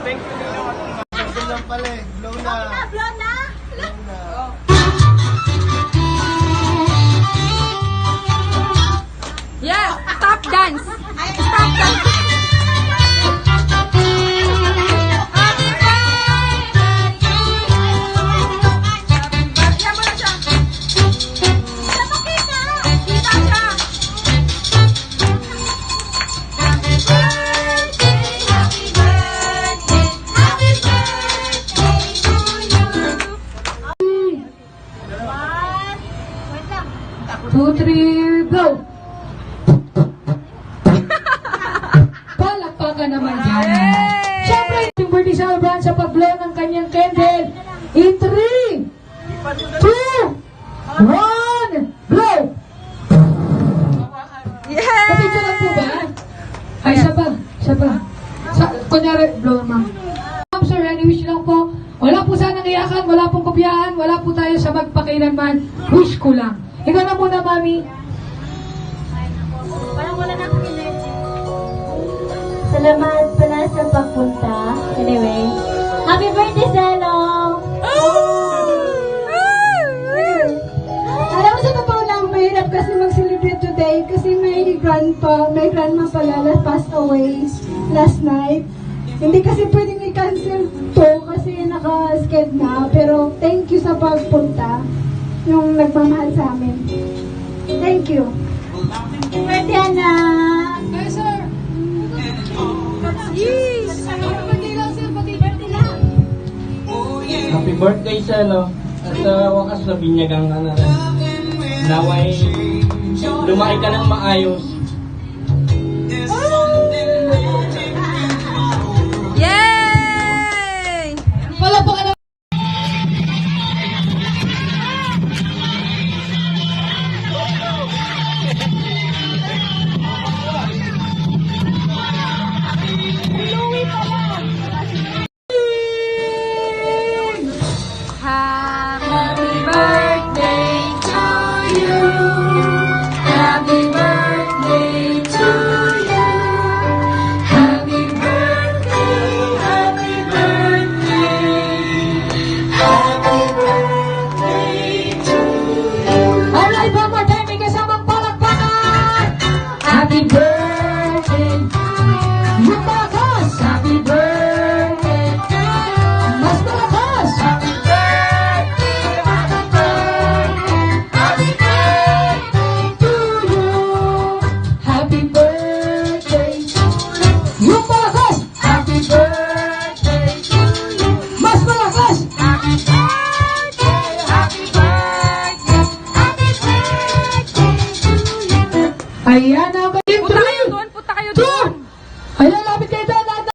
Thank you. Blow na pala eh. Blow na. Blow na? Blow na. Yeah, stop dance. Stop dance. Two, three, go! Palakpakan naman dyan. Siyempre, yung birthday celebrant sa pag-blow ng kanyang candle. In 3, 2, 1, blow! Yeah! Kapito lang po ba? Ay, siya pa. Kunyari, blow ma'am. Sir, any wish lang po. Wala po sanang iyakan, wala pong kopyahan, wala po tayo sa magpakailanman. Wish ko lang. Ikaw na muna, mami. Parang wala na akong energy. Salamat pala sa pagpunta. Anyway, happy birthday, Zeno! Alam mo, sa totoo lang, mahirap kasi mag-celebrate today kasi may grandma pala passed away last night. Hindi kasi pwedeng i-cancel to kasi naka-sked na. Pero thank you sa pagpunta, yung nagmamahal sa amin. Thank you. Birthday, Ana! Hi, sir. Happy birthday, Selo. At sa wakas na binyagang ka na rin. Naway, lumaki ka ng maayos.